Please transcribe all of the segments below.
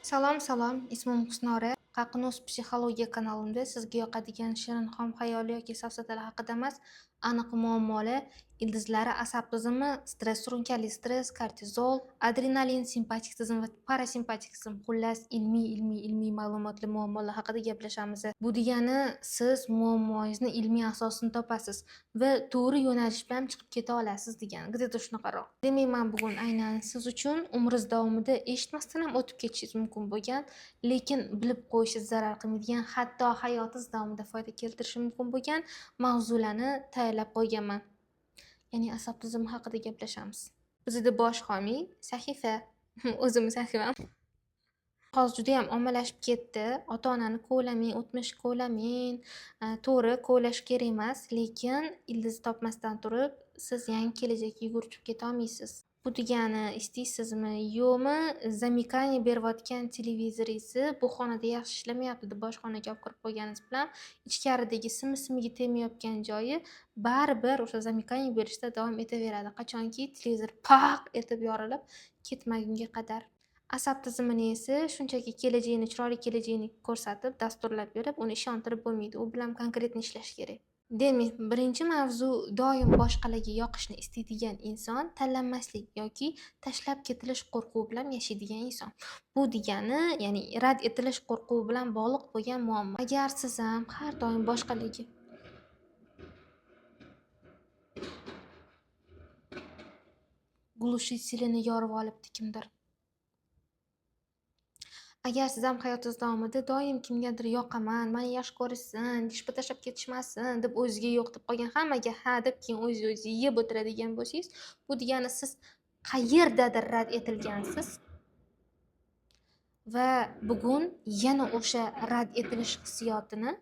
Salom, ismim Husnora. Qaqnus psixologiya kanalimda sizga yoqadigan shirin xom xayoli yoki safsatalar haqida emas, aniq muammolar, ildizlari asab tizimi, stress surunkali stress, kortizol, adrenalin, simpatik tizim va parasimpatik tizim, xullas ilmiy ma'lumotli muammolar haqida gaplashamiz. Bu degani siz muammongizni ilmiy asosini topasiz va to'g'ri yo'nalish bilan chiqib keta olasiz degani. Где-то shunaqaroq. Demak, men bugun aynan siz uchun umringiz davomida eshitmasdan ham o'tib ketishingiz mumkin bo'lgan, lekin bilib qo'yishingiz zarar qilmaydigan, hatto hayotingiz davomida foyda keltirishi mumkin bo'lgan mavzularni tayyorlab qo'yganman. Ya'ni asab tizimi haqida gaplashamiz. Bizda bosh homiy sahifa. O'zim sahifam. Hozir juda ham ommalashib ketdi. Ota-onani kovlamang, o'tmishni kovlamang. To'g'ri, kovlash kerak emas, lekin ildiz topmasdan turib siz yangi kelajakka yugurib keta olmaysiz. Bu degani istaysizmi, yo'qmi, zamikание berayotgan televizoringizni bu xonada yaxshi ishlamayapti deb boshqa xonaga olib kirib qo'yganingiz bilan ichkaridagi simiga tegmayotgan joyi baribir o'sha zamikание berishda davom etaveradi. Qachonki televizor paq etib yorilib ketmagunga qadar. Asab tizimini esa shunchaki kelajagini, chiroyli kelajagini ko'rsatib, dasturlab berib, uni ishontirib bo'lmaydi. U bilan konkretni ishlash kerak. Demak, birinchi mavzu doim boshqalarga yoqishni istaydigan inson tanlanmaslik yoki tashlab ketilish qo'rquvi bilan yashaydigan inson. Bu degani, ya'ni rad etilish qo'rquvi bilan bog'liq bo'lgan muammo. Agar siz ham har doim boshqalarga глушителini yorib olibdi kimdir. Agar siz ham hayotingiz davomida doim kimgadir yoqaman, meni yaxshi ko'rishsin, ishga tashlab ketishmasin deb o'ziga yo'q deb qolgan, hammaga ha deb keyin o'zingizni yeb o'tiradigan bo'lsangiz, bu degani siz qayerdadir rad etilgansiz va bugun yana o'sha rad etilish hissiyotini,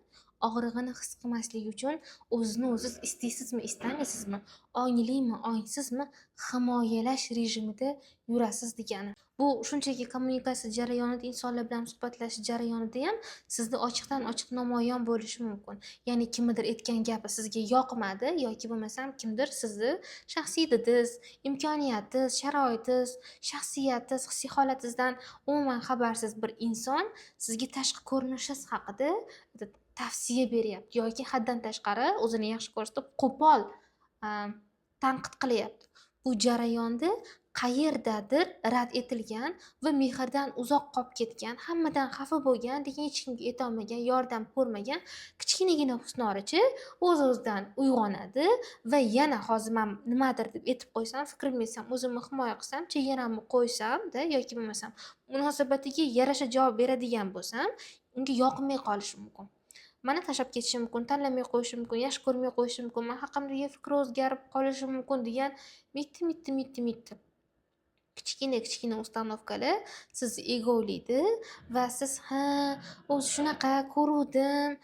og'rig'ini his qilmaslik uchun o'zingizni o'zingiz istaysizmi, istamaysizmi, onglimi, ongsizmi himoyalash rejimida yurasiz degani. Bu shunchaki kommunikatsiya jarayonida, insonlar bilan suhbatlashish jarayonida ham sizda ochiqdan ochiq namoyon bo'lishi mumkin. Ya'ni kimdir aytgan gapi sizga yoqmadi yoki bo'lmasam kimdir sizni shaxsiyligingiz, imkoniyatingiz, sharoitingiz, shaxsiyatingiz, hissiy holatingizdan umuman xabarsiz bir inson sizga tashqi ko'rinishingiz haqida tavsiya beryapti yoki haddan tashqari o'zini yaxshi ko'rsatib qo'pol tanqid qilyapti. Bu jarayonda qayerdadir rad etilgan va mehrdan uzoq qolib ketgan, hammadan xafa bo'lgan, lekin hech kimga aytolmagan, yordam ko'rmagan kichkinagina Husnorachi o'z-o'zidan uyg'onadi va yana hozir men nimadir deb aytib qo'ysam, fikrimni aytsam, o'zimni himoya qilsam, chegaramni qo'ysam-da yoki bo'lmasam munosabatiga yarasha javob beradigan bo'lsam, unga yoqmay qolishi mumkin. Meni tashlab ketishi mumkin, tanlamay qo'yishi mumkin, yaxshi ko'rmay qo'yishi mumkin, men haqimdagi fikri o'zgarib qolishi mumkin degan mitti. Kichkina ustanovkalar sizni egovlaydi va siz o'zi shunaqa ko'ruvdim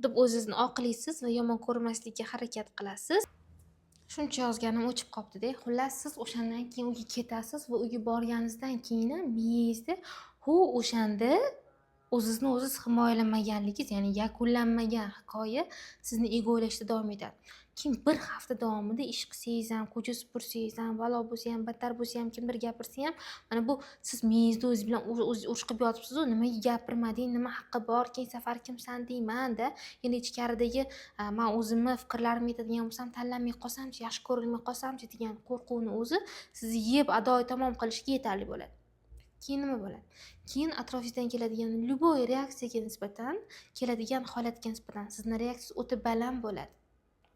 deb o'zingizni oqlaysiz va yomon ko'rmaslikka harakat qilasiz. Shuncha yozganim o'chib qolibdi-da. Xullas siz o'shandan keyin uyga ketasiz va uyga borganingizdan keyin miyangizda o'shanda o'zingizni o'zingiz himoyalamaganligingiz, ya'ni yakunlanmagan hikoya sizni egovlashda davom etadi. Keyin bir hafta davomida ish qilsangiz ham, ko'cha supursangiz ham, balo bo'lsa ham, battar bo'lsa ham, kimdir gapirsa ham, mana bu siz miyangizda o'zingiz bilan o'zingiz urush qilib yotibsiz-ku, nimaga gapirmading, nima haqqi bor, keyin safar kimsan deyman-da. Endi ichkaridagi men o'zimni fikrlarimni aytadigan bo'lsam, tanlanmay qolsamchi, yaxshi ko'rilmay qolsamchi degan qo'rquvni o'zi sizni yeb adoyi tamom qilishga yetarli bo'ladi. Keyin nima bo'ladi? Keyin atrofingizdan keladigan любой reaksiyaga nisbatan, keladigan holatga nisbatan sizni reaksiyangiz o'ta baland bo'ladi.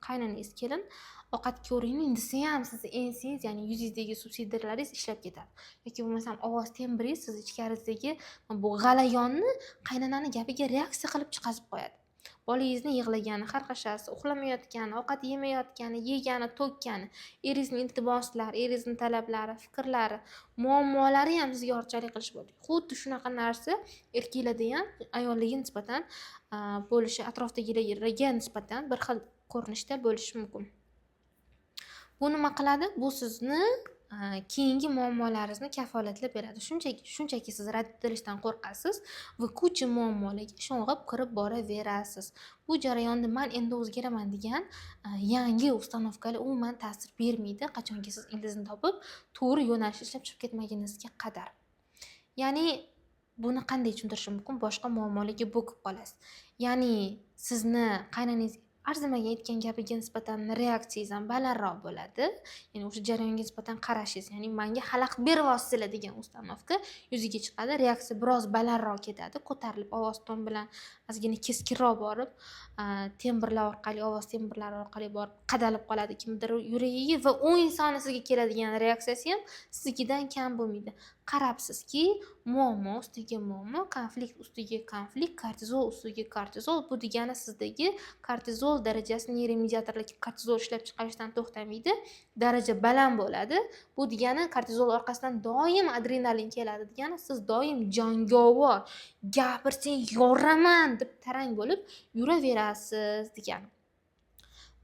Qaynonangiz kelin ovqat ko'ring desa ham sizni ensangiz, ya'ni yuzingizdagi subsidiarlaringiz ishlab ketadi. Yoki bo'lmasam ovoz tembringiz siz ichkaringizdagi bu g'alayonni qaynonani gapiga reaksiya qilib chiqazib qo'yadi. Bolangizni yig'lagani, xarxashasi, uxlamayotgani, ovqat yemayotgani, yegani, to'kkani, eringizning iltimoslari, eringizning talablari, fikrlari, muammolari ham sizga yorug'chalik qilish bo'ladi. Xuddi shunaqa narsa erkaklarda ham ayollarga nisbatan bo'lishi, atrofdagilarga nisbatan bir xil ko'rinishda bo'lishi mumkin. Bu nima qiladi? Bu sizni keyingi muammolaringizni kafolatlab beradi. Shunchaki siz rad etilishdan qo'rqasiz va ko'cha muammolarga sho'ng'ib kirib boraverasiz. Bu jarayonda men endi o'zgaraman degan yangi ustanovkalar umuman ta'sir bermaydi, qachonki siz ildizni topib, to'g'ri yo'nalishda ishlab chiqib ketmaguningizga qadar. Ya'ni buni qanday tushuntirishim mumkin? Boshqa muammolarga bo'kib qolasiz. Ya'ni sizni qaynanangiz arzimagan aytgan gapiga nisbatan reaksiyangiz ham balandroq bo'ladi. Ya'ni o'sha jarayonga nisbatan qarashingiz, ya'ni menga xalaqit beryapsizlar degan uстановка yuzaga chiqadi. Reaksiya biroz balandroq ketadi, ko'tarilib ovoz ton bilan ozgina keskinroq borib, tembrlar orqali, ovoz tembrlari orqali borib qadalib qoladi kimdir yuragiga va u inson sizga keladigan reaksiyasi ham siznikidan kam bo'lmaydi. Qarabsizki, muammo ustiga muammo, konflikt ustiga konflikt, kortizol ustiga kortizol. Bu degani sizdagi kortizol darajasi neyromediatorlar kortizol ishlab chiqarishdan to'xtamaydi, daraja baland bo'ladi. Bu degani kortizol orqasidan doim adrenalin keladi degani, siz doim jangovar, gapirsang yoraman deb tarang bo'lib yuraverasiz degani.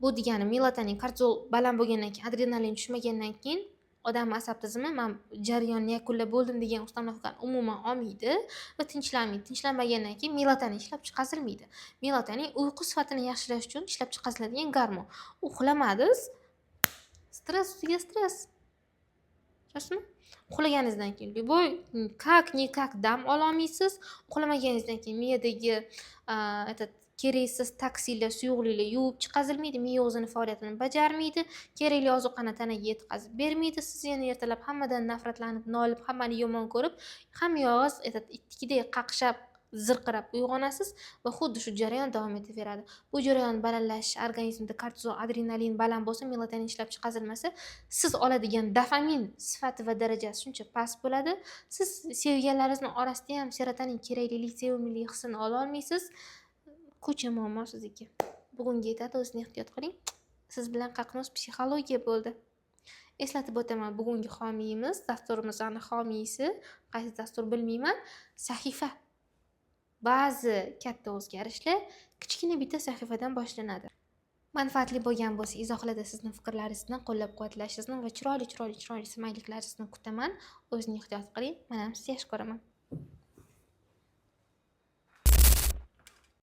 Bu degani melatonin, kortizol baland bo'lgandan keyin, adrenalin tushmagandan keyin odam asab tizimi men jarayonni yakunlab bo'ldim degan uстановкani umuman olmaydi va tinchlanmaydi. Tinchlanmagandan keyin melatonin ishlab chiqarilmaydi. Melatonin uyqu sifatini yaxshilash uchun ishlab chiqariladigan gormon. Uxlamadingiz, stress ustiga stress. Tushunasizmi? Uxlaganingizdan keyin любой как-никак dam ololmaysiz. Uxlamaganingizdan keyin miyadagi keraksiz toksinlar, suyuqliklar yuvib chiqarilmaydi, miya o'zini faoliyatini bajarmaydi, kerakli ozuqani tanaga yetkazib bermaydi. Siz yana ertalab hammadan nafratlanib, nolib, hammani yomon ko'rib, hamma yog'ingiz itdek qaqshab, zirqirab uyg'onasiz va xuddi shu jarayon davom etaveradi. Bu jarayon balandlashish, organizmda kortizol, adrenalin baland bo'lsa, melatonin ishlab chiqarilmasa, siz oladigan dopamin sifati va darajasi shuncha past bo'ladi. Siz sevganlaringizning orasida ham serotonin keraklilik, sevimlilik hissini ola olmaysiz. Ko'cha muammo sizniki. Bugunga yetadi, o'zingizni ehtiyot qiling. Siz bilan Qaqnus psixologiya bo'ldi. Eslatib o'taman, bugungi homiyimiz, dasturimizning homiysi, qaysi dastur bilmayman, sahifa. Ba'zi katta o'zgarishlar kichkina bitta sahifadan boshlanadi. Manfaatli bo'lgan bo'lsa, izohlarda sizning fikrlaringizni, qo'llab-quvvatlashingizni va chiroyli smayliklaringizni kutaman. O'zingizni ehtiyot qiling. Men ham sizni yaxshi ko'raman.